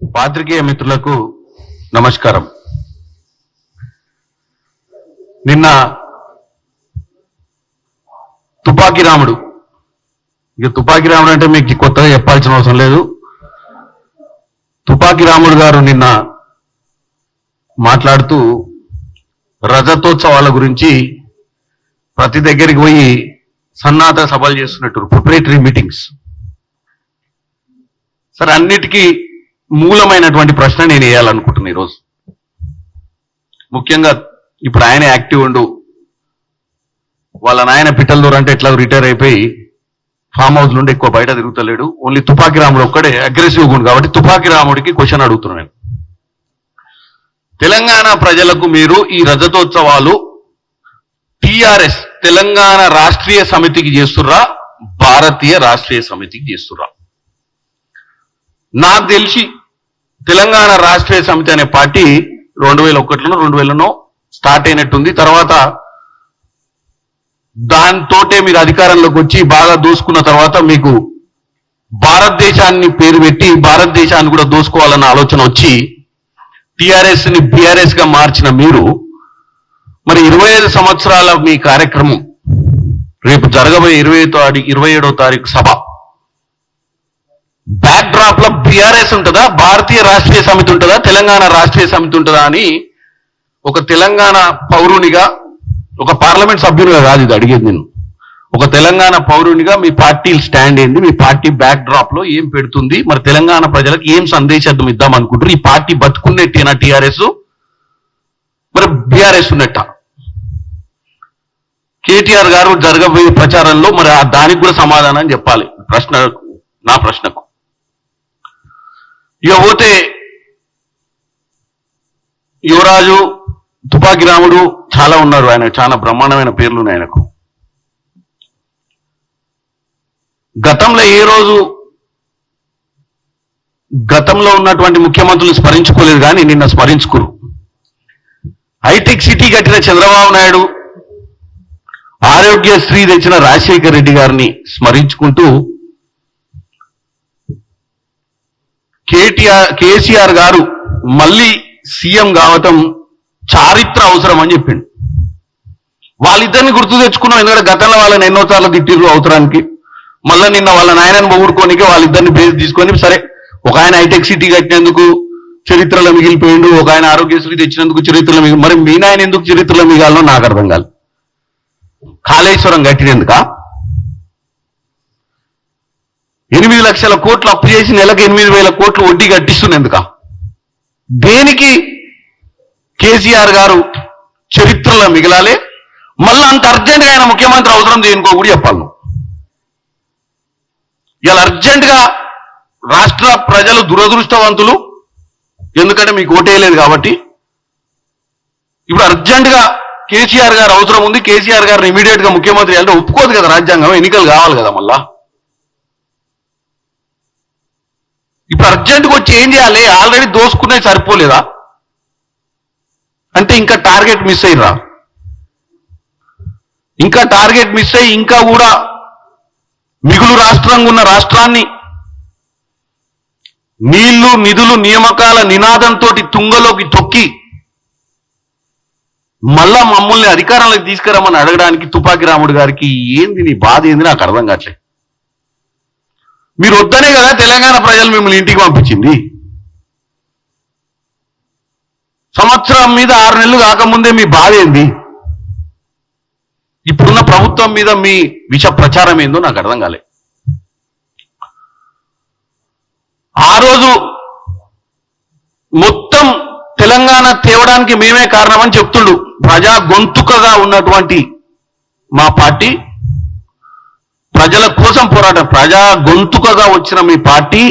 పాత్రికేయ మిత్రులకు నమస్కారం. నిన్న తుపాకీ రాముడు, ఇక తుపాకీ రాముడు అంటే మీకు కొత్తగా చెప్పాల్సిన అవసరం లేదు. తుపాకీ రాముడు గారు నిన్న మాట్లాడుతూ రజతోత్సవాల గురించి ప్రతి దగ్గరికి పోయి సన్నాహ సభలు చేస్తున్నట్టు ప్రిపరేటరీ మీటింగ్స్. సరే, అన్నిటికీ మూలమైనటువంటి ప్రశ్న నేను వేయాలనుకుంటున్నా ఈరోజు. ముఖ్యంగా ఇప్పుడు ఆయన యాక్టివ్ ఉండు, వాళ్ళ నాయన పిట్టల దూరం అంటే ఎట్లా రిటైర్ అయిపోయి ఫామ్ హౌస్ నుండి ఎక్కువ బయట తిరుగుతలేడు. ఓన్లీ తుపాకీ రాముడు ఒక్కడే అగ్రెసివ్గా ఉండు కాబట్టి తుపాకీ రాముడికి క్వశ్చన్ అడుగుతున్నాను. తెలంగాణ ప్రజలకు మీరు ఈ రజతోత్సవాలు టిఆర్ఎస్ తెలంగాణ రాష్ట్రీయ సమితికి చేస్తుర్రా, భారతీయ రాష్ట్రీయ సమితికి చేస్తుర్రా? నాకు తెలిసి తెలంగాణ రాష్ట్రీయ సమితి అనే పార్టీ 2001లోనో 2000లోనో స్టార్ట్ అయినట్టుంది. తర్వాత దాంతోటే మీరు అధికారంలోకి వచ్చి బాగా దోసుకున్న తర్వాత మీకు భారతదేశాన్ని పేరు పెట్టి భారతదేశాన్ని కూడా దోసుకోవాలన్న ఆలోచన వచ్చి టిఆర్ఎస్ ని బిఆర్ఎస్ గా మార్చిన మీరు మరి 25 సంవత్సరాల మీ కార్యక్రమం రేపు జరగబోయే 27వ తారీఖు సభ బ్యాక్ డ్రాప్ లో బిఆర్ఎస్ ఉంటుందా, భారతీయ రాష్ట్రీయ సమితి ఉంటుందా, తెలంగాణ రాష్ట్రీయ సమితి ఉంటుందా అని ఒక తెలంగాణ పౌరునిగా, ఒక పార్లమెంట్ సభ్యునిగా కాదు ఇది అడిగేది నేను, ఒక తెలంగాణ పౌరునిగా మీ పార్టీ స్టాండ్ ఏంది, మీ పార్టీ బ్యాక్ డ్రాప్ లో ఏం పెడుతుంది, మరి తెలంగాణ ప్రజలకు ఏం సందేశం ఇద్దాం అనుకుంటారు? ఈ పార్టీ బతుకున్నట్టేనా టిఆర్ఎస్, మరి బిఆర్ఎస్ ఉన్నట్ట? కేటీఆర్ గారు జరగబోయే ప్రచారంలో మరి దానికి కూడా సమాధానం చెప్పాలి నా ప్రశ్నకు. ఇక పోతే యువరాజు, తుపాకీ రాముడు చాలా ఉన్నారు, ఆయన చాలా బ్రహ్మాండమైన పేర్లు ఉన్నాయి ఆయనకు. గతంలో ఏ రోజు గతంలో ఉన్నటువంటి ముఖ్యమంత్రులు స్మరించుకోలేదు, కానీ నిన్న స్మరించుకోరు. హైటెక్ సిటీ కట్టిన చంద్రబాబు నాయుడు, ఆరోగ్యశ్రీ తెచ్చిన రాజశేఖర్ రెడ్డి గారిని స్మరించుకుంటూ కేసీఆర్ గారు మళ్ళీ సీఎం కావటం చారిత్ర అవసరం అని చెప్పిండు. వాళ్ళిద్దరిని గుర్తు తెచ్చుకున్నాం, ఎందుకంటే గతంలో వాళ్ళని ఎన్నోసార్లు తిట్టిర్రు అవసరానికి. మళ్ళీ నిన్న వాళ్ళ నాయనని పొగుడుకోనికే వాళ్ళిద్దరిని బేస్ తీసుకొని, సరే ఒక ఆయన హైటెక్ సిటీ కట్టినందుకు చరిత్రలో మిగిలిపోయిండు, ఒక ఆయన ఆరోగ్యశ్రీ తెచ్చినందుకు చరిత్రలో మరి మీ నాయన ఎందుకు చరిత్రలో మిగాలనో నాకు అర్థం కాదు. కాళేశ్వరం కట్టినందుక 8 లక్షల కోట్లు అప్పు చేసి నెలకు 8,000 కోట్లు వడ్డీ కట్టిస్తున్నందుక? దేనికి కేసీఆర్ గారు చరిత్రలో మిగిలాలి? మళ్ళీ అంత అర్జెంట్గా ఆయన ముఖ్యమంత్రి అవసరం దేనికో కూడా చెప్పాలి. ఇలా అర్జెంటుగా రాష్ట్ర ప్రజలు దురదృష్టవంతులు, ఎందుకంటే మీకు ఓటేయలేదు కాబట్టి. ఇప్పుడు అర్జెంటుగా కేసీఆర్ గారు అవసరం ఉంది, కేసీఆర్ గారిని ఇమీడియట్ గా ముఖ్యమంత్రి అంటే ఒప్పుకోదు కదా రాజ్యాంగం, ఎన్నికలు కావాలి కదా మళ్ళా. ఇప్పుడు అర్జెంటుగా వచ్చి ఏం చేయాలి? ఆల్రెడీ దోసుకునే సరిపోలేదా అంటే ఇంకా టార్గెట్ మిస్ అయ్యిరా? ఇంకా టార్గెట్ మిస్ అయ్యి ఇంకా కూడా మిగులు రాష్ట్రంగా ఉన్న రాష్ట్రాన్ని నీళ్లు, నిధులు, నియామకాల నినాదంతో తుంగలోకి తొక్కి మళ్ళా మమ్మల్ని అధికారంలోకి తీసుకురమ్మని అడగడానికి తుపాకీ రాముడు గారికి ఏంది నీ బాధ ఏంది నాకు అర్థం కావట్లేదు. మీరు వద్దనే కదా తెలంగాణ ప్రజలు మిమ్మల్ని ఇంటికి పంపించింది. సంవత్సరం మీద 6 నెలలు కాకముందే మీ బాధ ఏంది? ఇప్పుడున్న ప్రభుత్వం మీద మీ విష ప్రచారం ఏందో నాకు అర్థం కాలే. ఆ రోజు మొత్తం తెలంగాణ తేవడానికి మేమే కారణమని చెప్తుండు. ప్రజా గొంతుకగా ఉన్నటువంటి మా పార్టీ, ప్రజల కోసం పోరాటం, ప్రజా గొంతుకగా వచ్చిన మీ పార్టీ,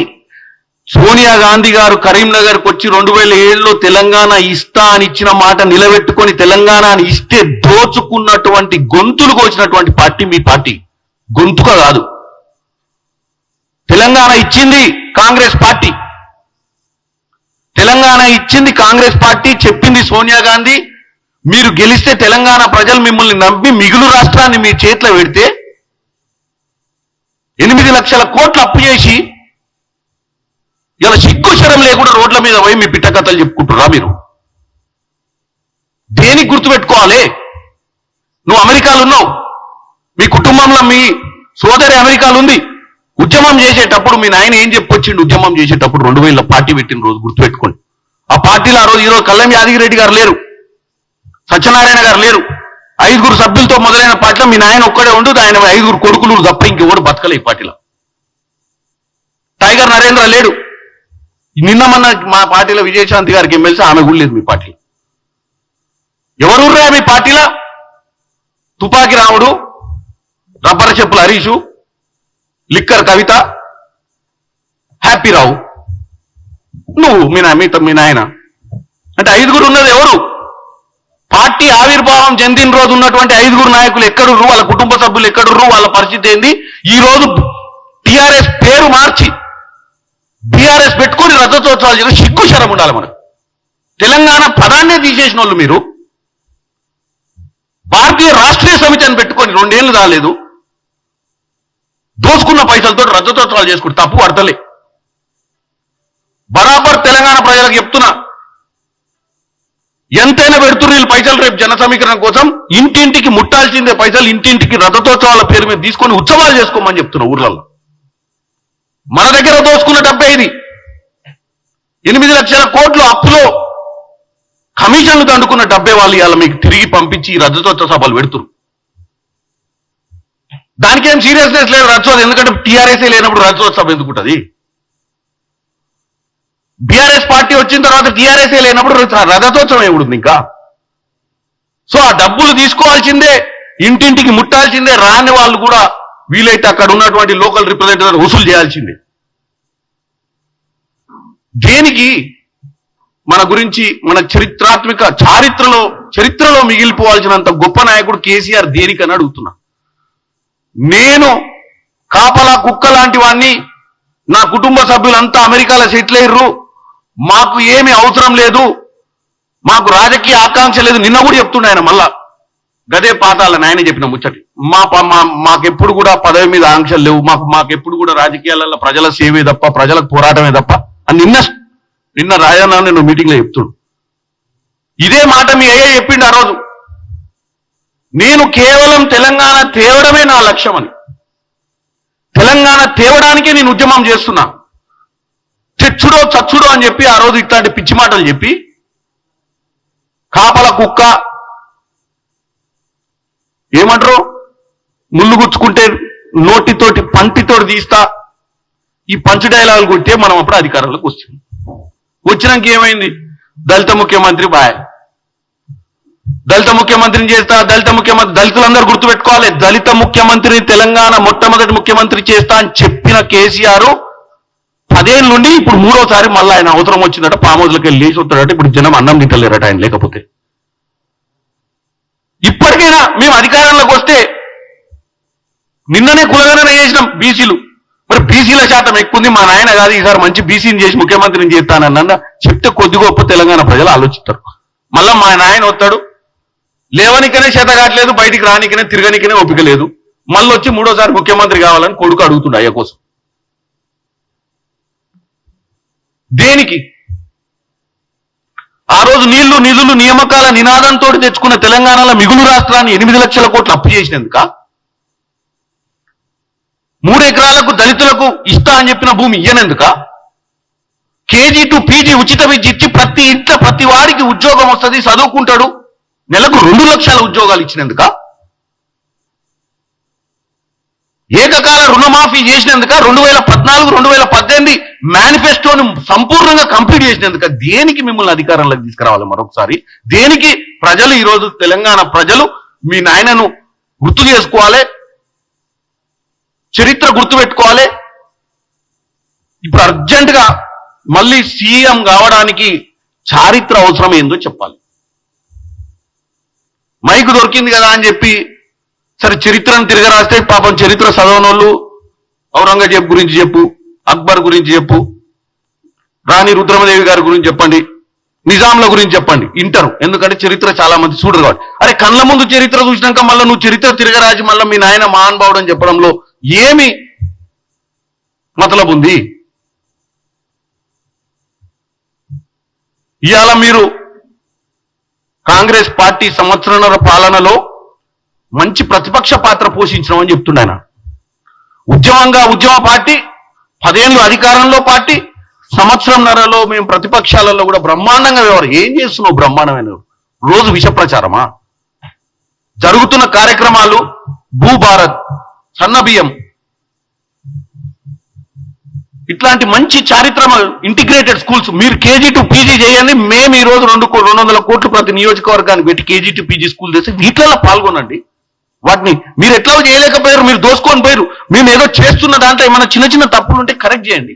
సోనియా గాంధీ గారు కరీంనగర్కి వచ్చి 2007లో తెలంగాణ ఇస్తా అని ఇచ్చిన మాట నిలబెట్టుకొని తెలంగాణని ఇస్తే దోచుకున్నటువంటి గొంతులకు వచ్చినటువంటి పార్టీ మీ పార్టీ. గొంతుక కాదు, తెలంగాణ ఇచ్చింది కాంగ్రెస్ పార్టీ. తెలంగాణ ఇచ్చింది కాంగ్రెస్ పార్టీ. చెప్పింది సోనియా గాంధీ, మీరు గెలిస్తే తెలంగాణ ప్రజలు మిమ్మల్ని నమ్మి మిగులు రాష్ట్రాన్ని మీ చేతిలో పెడితే 8 లక్షల కోట్లు అప్పు చేసి ఇలా సిగ్గు శరం లేకుండా రోడ్ల మీద పోయి మీ పిట్ట కథలు చెప్పుకుంటురా మీరు? దేనికి గుర్తుపెట్టుకోవాలి? నువ్వు అమెరికాలో ఉన్నావు, మీ కుటుంబంలో మీ సోదరి అమెరికాలో ఉంది. ఉద్యమం చేసేటప్పుడు మీ నాయన ఏం చెప్పొచ్చిండు? ఉద్యమం చేసేటప్పుడు 2000 పార్టీ పెట్టిన రోజు గుర్తుపెట్టుకోండి. ఆ పార్టీలో ఆ రోజు ఈరోజు కళ్యాణ్ యాదగిరెడ్డి గారు లేరు, సత్యనారాయణ గారు లేరు. 5 సభ్యులతో మొదలైన పార్టీలో మీ నాయన ఒక్కడే ఉండు, ఆయన 5 కొడుకులు తప్ప ఇంకెవడు బతకలే ఈ పార్టీలో. టైగర్ నరేంద్ర లేడు. నిన్న మొన్న మా పార్టీలో విజయశాంతి గారికి ఎమ్మెల్సీ, ఆమె కూడా లేదు మీ పార్టీలో. ఎవరుర్రా మీ పార్టీలో? తుపాకి రాముడు, రబ్బర్ చెప్పుల హరీషు, లిక్కర్ కవిత, హ్యాపీ రావు, నువ్వు మీ నాయన అంటే 5 ఉన్నది ఎవరు? పార్టీ ఆవిర్భావం చెందిన రోజు ఉన్నటువంటి 5 నాయకులు ఎక్కడుర్రు? వాళ్ళ కుటుంబ సభ్యులు ఎక్కడుర్రు? వాళ్ళ పరిస్థితి ఏంది? ఈ రోజు టిఆర్ఎస్ పేరు మార్చి బీఆర్ఎస్ పెట్టుకొని రథోత్సవాలు చేసిన సిగ్గు శరం ఉండాలి మనకు. తెలంగాణ పదాన్నే తీసేసిన వాళ్ళు మీరు. భారతీయ రాష్ట్రీయ సమితి అని పెట్టుకొని 2 ఏళ్ళు రాలేదు, దోసుకున్న పైసలతో రథోత్సవాలు చేసుకుంటే తప్పు పడతలే. బరాబర్ తెలంగాణ ప్రజలకు చెప్తున్నా, ఎంతైనా పెడుతున్నారు వీళ్ళు పైసలు. రేపు జన సమీకరణ కోసం ఇంటింటికి ముట్టాల్సిందే పైసలు, ఇంటింటికి రథోత్సవాల పేరు మీద తీసుకొని ఉత్సవాలు చేసుకోమని చెప్తున్నా ఊర్లలో. మన దగ్గర దోసుకున్న డబ్బే ఇది. 8 లక్షల కోట్లు అప్పులో కమిషన్లు దండుకున్న డబ్బే వాళ్ళు ఇవాళ మీకు తిరిగి పంపించి రథోత్సవ సభలు పెడుతున్నారు. దానికేం సీరియస్నెస్ లేదు రథోత్సవం, ఎందుకంటే టీఆర్ఎస్ఏ లేనప్పుడు రథోత్సవం ఎందుకుంటది? బీఆర్ఎస్ పార్టీ వచ్చిన తర్వాత టీఆర్ఎస్ఏ లేనప్పుడు రథోత్సవం ఏముంది ఇంకా? సో ఆ డబ్బులు తీసుకోవాల్సిందే, ఇంటింటికి ముట్టాల్సిందే, రాని వాళ్ళు కూడా వీలైతే అక్కడ ఉన్నటువంటి లోకల్ రిప్రజెంటేటివ్ వసూలు చేయాల్సిందే. దేనికి? మన గురించి మన చరిత్రలో మిగిలిపోవాల్సినంత గొప్ప నాయకుడు కేసీఆర్ దేనికని అడుగుతున్నా. నేను కాపలా కుక్క లాంటి వాడిని, నా కుటుంబ సభ్యులంతా అమెరికాలో సెటిల్ అయ్యారు, మాకు ఏమి అవసరం లేదు, మాకు రాజకీయ ఆకాంక్ష లేదు. నిన్న కూడా చెప్తుండే ఆయన, మళ్ళా గదే పాతాలని ఆయన చెప్పిన ముచ్చటి. మాకెప్పుడు కూడా పదవి మీద ఆంక్షలు లేవు, మాకెప్పుడు కూడా రాజకీయాలలో ప్రజల సేవే తప్ప, ప్రజలకు పోరాటమే తప్ప అని నిన్న రాజన్న నేను మీటింగ్లో చెప్తుడు. ఇదే మాట మీ అయ్యే చెప్పిండు ఆ రోజు. నేను కేవలం తెలంగాణ తేవడమే నా లక్ష్యం అని, తెలంగాణ తేవడానికే నేను ఉద్యమం చేస్తున్నా, తెచ్చుడో చచ్చుడో అని చెప్పి ఆ రోజు ఇట్లాంటి పిచ్చి మాటలు చెప్పి, కాపల కుక్క ఏమంటారు, ముళ్ళు గుచ్చుకుంటే నోటితోటి పంటితోటి తీస్తా, ఈ పంచు డైలాగులు కొట్టే మనం అప్పుడు అధికారంలోకి వచ్చినాక ఏమైంది? దళిత ముఖ్యమంత్రి బాయ్, దళిత ముఖ్యమంత్రిని చేస్తా, దళితులందరూ గుర్తుపెట్టుకోవాలి, దళిత ముఖ్యమంత్రిని తెలంగాణ మొట్టమొదటి ముఖ్యమంత్రి చేస్తా అని చెప్పిన కేసీఆర్ 10 ఏళ్ళ నుండి ఇప్పుడు 3వసారి మళ్ళీ ఆయన అవసరం వచ్చిందట, పామోజులకి వెళ్ళి లేచి వస్తాడట. ఇప్పుడు జనం అన్నం తింటలేరట ఆయన లేకపోతే. ఇప్పటికైనా మేము అధికారంలోకి వస్తే, నిన్ననే కులగణన చేసినాం బీసీలు, మరి బీసీల శాతం ఎక్కువ ఉంది, మా నాయన కాదు ఈసారి మంచి బీసీని చేసి ముఖ్యమంత్రిని చేస్తానన్న చెప్తే కొద్ది గొప్ప తెలంగాణ ప్రజలు ఆలోచిస్తారు. మళ్ళా మా నాయన వస్తాడు, లేవనికనే చేత కావట్లేదు, బయటికి రానికనే తిరగనికనే ఓపిక లేదు, మళ్ళీ వచ్చి 3వసారి ముఖ్యమంత్రి కావాలని కొడుకు అడుగుతుండ అయ్య కోసం. దేనికి? ఆ రోజు నీళ్లు నిధులు నియామకాల నినాదంతో తెచ్చుకున్న తెలంగాణలో మిగులు రాష్ట్రాన్ని 8 లక్షల కోట్లు అప్పు చేసినందుక? 3 ఎకరాలకు దళితులకు ఇస్తా అని చెప్పిన భూమి ఇయ్యనందుక? కేజీ టు పీజీ ఉచిత విద్య ఇచ్చి ప్రతి ఇంట్లో ప్రతి వాడికి ఉద్యోగం వస్తుంది, చదువుకుంటాడు, నెలకు 2 లక్షల ఉద్యోగాలు ఇచ్చినందుక? ఏకకాల రుణమాఫీ చేసినందుక? 2014, 2018 మేనిఫెస్టోను సంపూర్ణంగా కంప్లీట్ చేసినందుక? దేనికి మిమ్మల్ని అధికారంలోకి తీసుకురావాలి మరొకసారి? దేనికి? ప్రజలు ఈరోజు తెలంగాణ ప్రజలు మీ నాయనను గుర్తు చేసుకోవాలి, చరిత్ర గుర్తుపెట్టుకోవాలి. ఇప్పుడు అర్జెంటుగా మళ్ళీ సీఎం కావడానికి చారిత్ర అవసరం ఏందో చెప్పాలి. మైకు దొరికింది కదా అని చెప్పి సరే చరిత్రను తిరగరాస్తే, పాపం చరిత్ర చదవనోళ్ళు ఔరంగజేబ్ గురించి చెప్పు, అక్బర్ గురించి చెప్పు, రాణి రుద్రమదేవి గారి గురించి చెప్పండి, నిజాంల గురించి చెప్పండి, ఇంటరు. ఎందుకంటే చరిత్ర చాలా మంది చూడరు కాబట్టి. అరే కళ్ళ ముందు చరిత్ర చూసినాక మళ్ళీ నువ్వు చరిత్ర తిరగరాజు మళ్ళీ మీ నాయన మహానుభావుడు అని చెప్పడంలో ఏమి మతలబు ఉంది? ఇవాళ మీరు కాంగ్రెస్ పార్టీ సంవత్సరాల పాలనలో మంచి ప్రతిపక్ష పాత్ర పోషించమని చెప్తున్నాను. ఉద్యమ పార్టీ 10 ఏళ్ళు అధికారంలో పార్టీ, సంవత్సరంన్నరలో మేము ప్రతిపక్షాలలో కూడా బ్రహ్మాండంగా ఏం చేస్తున్నావు? బ్రహ్మాండమైన రోజు విష ప్రచారమా? జరుగుతున్న కార్యక్రమాలు భూభారత్, సన్నబియ్యం, ఇట్లాంటి మంచి చారిత్రమ ఇంటిగ్రేటెడ్ స్కూల్స్ మీరు కేజీ టు పీజీ చేయండి. మేము ఈ రోజు 200 కోట్లు ప్రతి నియోజకవర్గానికి పెట్టి కేజీ టు పీజీ స్కూల్ చేసి వీటిలో పాల్గొనండి. వాటిని మీరు ఎట్లా చేయలేకపోయారు, మీరు దోసుకొని పోయారు. మేము ఏదో చేస్తున్న దాంట్లో ఏమైనా చిన్న చిన్న తప్పులు ఉంటే కరెక్ట్ చేయండి.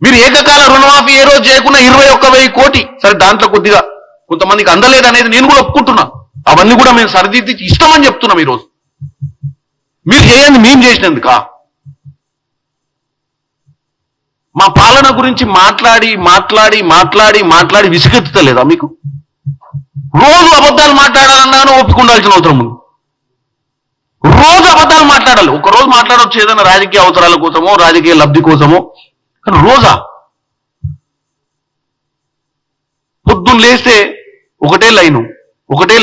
మీరు ఏకకాల రుణమాఫీ ఏ రోజు చేయకుండా 21,000 కోటి, సరే దాంట్లో కొద్దిగా కొంతమందికి అందలేదు అనేది నేను కూడా ఒప్పుకుంటున్నా. అవన్నీ కూడా మేము సరిదిద్ది ఇష్టమని చెప్తున్నాం. ఈరోజు మీరు చేయండి, మేము చేసినందుకా? మా పాలన గురించి మాట్లాడి మాట్లాడి మాట్లాడి మాట్లాడి విసుగెత్తుతలేదా మీకు? రోజు అబద్ధాలు మాట్లాడాలన్నాను ఒప్పుకుండాల్సిన అవసరం ఉంది. రోజు అబద్ధాలు మాట్లాడాలి. ఒక రోజు మాట్లాడవచ్చు ఏదైనా రాజకీయ అవసరాల కోసమో రాజకీయ లబ్ధి కోసమో, కానీ రోజా? పొద్దున్న లేస్తే ఒకటే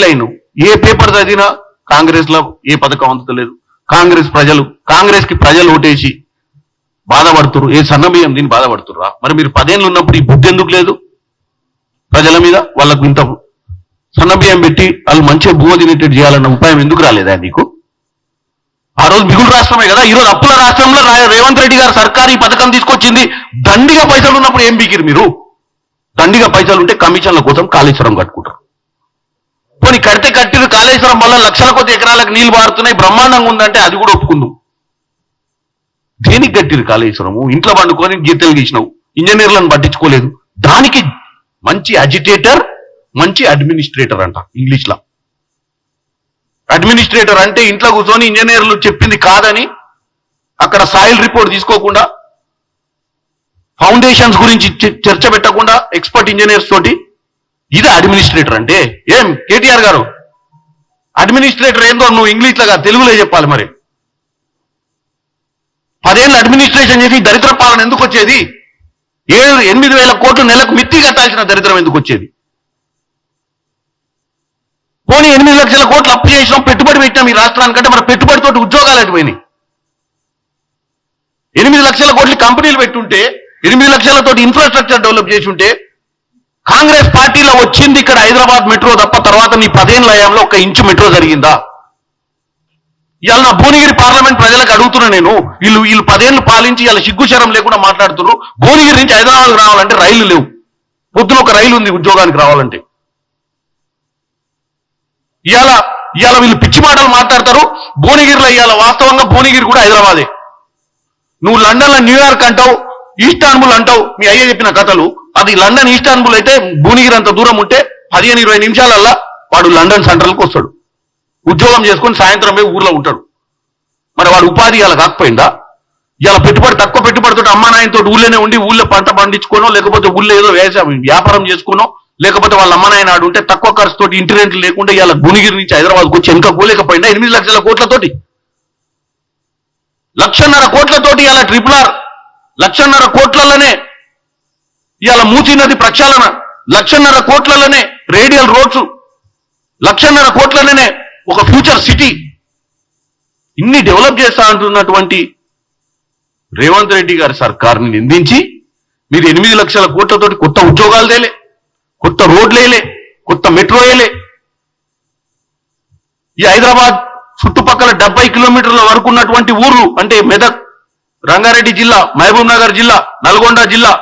లైను. ఏ పేపర్ చదివినా కాంగ్రెస్ లో ఏ పథకం అందుతలేదు. కాంగ్రెస్ కి ప్రజలు ఓటేసి బాధపడుతురు. ఏ సన్నబియ్యం దీన్ని బాధపడుతుర్రా? మరి మీరు 10 ఏళ్ళు ఉన్నప్పుడు ఈ బుద్ధి ఎందుకు లేదు ప్రజల మీద? వాళ్ళకు ఇంత సన్నబియ్యం పెట్టి వాళ్ళు మంచిగా భూమ తినేటట్టు చేయాలన్న ఉపాయం ఎందుకు రాలేదా మీకు? ఆ రోజు మిగులు రాష్ట్రమే కదా. ఈరోజు అప్పుల రాష్ట్రంలో రేవంత్ రెడ్డి గారు సర్కారు ఈ పథకం తీసుకొచ్చింది. దండిగా పైసలు ఉన్నప్పుడు ఏం బీకిరు మీరు? దండిగా పైసలు ఉంటే కమిషన్ల కోసం కాళేశ్వరం కట్టుకుంటారు. పోనీ కట్టిరు కాళేశ్వరం వల్ల లక్షల కొద్ది ఎకరాలకు నీళ్లు పారుతున్నాయి, బ్రహ్మాండంగా ఉందంటే అది కూడా ఒప్పుకుందాం. దేనికి కట్టిరు కాళేశ్వరము? ఇంట్లో పండుకొని గీతలు గీసినావు, ఇంజనీర్లను పట్టించుకోలేదు. దానికి మంచి అజిటేటర్, మంచి అడ్మినిస్ట్రేటర్ అంట ఇంగ్లీష్ లో. అడ్మినిస్ట్రేటర్ అంటే ఇంట్లో కూర్చొని ఇంజనీర్లు చెప్పింది కాదని అక్కడ సాయిల్ రిపోర్ట్ తీసుకోకుండా, ఫౌండేషన్స్ గురించి చర్చ పెట్టకుండా ఎక్స్పర్ట్ ఇంజనీర్స్ తోటి, ఇది అడ్మినిస్ట్రేటర్ అంటే. ఏం కేటీఆర్ గారు, అడ్మినిస్ట్రేటర్ ఏందో నువ్వు ఇంగ్లీష్లో కాదు తెలుగులో చెప్పాలి. మరి 10 ఏళ్ళు అడ్మినిస్ట్రేషన్ చేసి దరిద్ర పాలన ఎందుకు వచ్చేది? 8,000 కోట్లు నెలకు మిత్తి కట్టాల్సిన దరిద్రం ఎందుకు వచ్చేది? పోనీ 8 లక్షల కోట్లు అప్పు చేసినాం, పెట్టుబడి పెట్టినాం ఈ రాష్ట్రానికంటే, మరి పెట్టుబడితోటి ఉద్యోగాలు అటుపోయినాయి. 8 లక్షల కోట్లు కంపెనీలు పెట్టుంటే, 8 లక్షలతోటి ఇన్ఫ్రాస్ట్రక్చర్ డెవలప్ చేసి ఉంటే, కాంగ్రెస్ పార్టీలో వచ్చింది ఇక్కడ హైదరాబాద్ మెట్రో తప్ప తర్వాత నీ 10 ఏళ్ళ హయాంలో 1 ఇంచు మెట్రో జరిగిందా? ఇవాళ నా భువనగిరి పార్లమెంట్ ప్రజలకు అడుగుతున్నా నేను. వీళ్ళు 10 ఏళ్ళు పాలించి ఇలా సిగ్గుశరం లేకుండా మాట్లాడుతున్నారు. భువనగిరి నుంచి హైదరాబాద్ రావాలంటే రైళ్లు లేవు. పొద్దున ఒక రైలు ఉంది ఉద్యోగానికి రావాలంటే. ఇవాళ వీళ్ళు పిచ్చి మాటలు మాట్లాడతారు. భువనగిరిలో ఇవాళ వాస్తవంగా భువనగిరి కూడా హైదరాబాదే. నువ్వు లండన్లో న్యూయార్క్ అంటావు, ఈస్టాన్బుల్ అంటావు, మీ అయ్య చెప్పిన కథలు. అది లండన్ ఈస్టాన్బుల్ అయితే భువనగిరి అంత దూరం ఉంటే 15-20 నిమిషాలల్లా వాడు లండన్ సెంట్రల్కి వస్తాడు. ఉద్యోగం చేసుకొని సాయంత్రం పోయి ఊర్లో ఉంటాడు. మరి వాడు ఉపాధి ఇలా కాకపోయిందా? ఇలా పెట్టుబడి తక్కువ పెట్టుబడితో అమ్మా నాయనతో ఊళ్ళోనే ఉండి ఊళ్ళో పంట పండించుకోనో, లేకపోతే ఊళ్ళో ఏదో వ్యాపారం చేసుకునో, లేకపోతే వాళ్ళ అమ్మ నాయన ఆడు ఉంటే తక్కువ ఖర్చుతోటి ఇంటి రెంట్లు లేకుండా ఇలా భువనగిరి నుంచి హైదరాబాద్కి వచ్చి వెనుక పోలేకపోయిందా? 8 లక్షల కోట్లతోటి, 1,50,000 కోట్లతోటి ఇలా RRR 1,50,000 కోట్లలోనే ఇవాళ మూసీ నది ప్రక్షాళన, 1,50,000 కోట్లలోనే రేడియల్ రోడ్స్, 1,50,000 కోట్లలోనే ఒక ఫ్యూచర్ సిటీ. ఇన్ని డెవలప్ చేస్తా అంటున్నటువంటి రేవంత్ రెడ్డి గారి సర్కార్ని నిందించి మీరు 8 లక్షల కోట్లతోటి కొత్త ఉద్యోగాలు తేలే, కొత్త రోడ్లేలే, కొత్త మెట్రో వేయలే. ఈ హైదరాబాద్ చుట్టుపక్కల 70 కిలోమీటర్ల వరకు ఉన్నటువంటి ఊర్లు అంటే మెదక్, రంగారెడ్డి జిల్లా, మహబూబ్ నగర్ జిల్లా, నల్గొండ జిల్లా,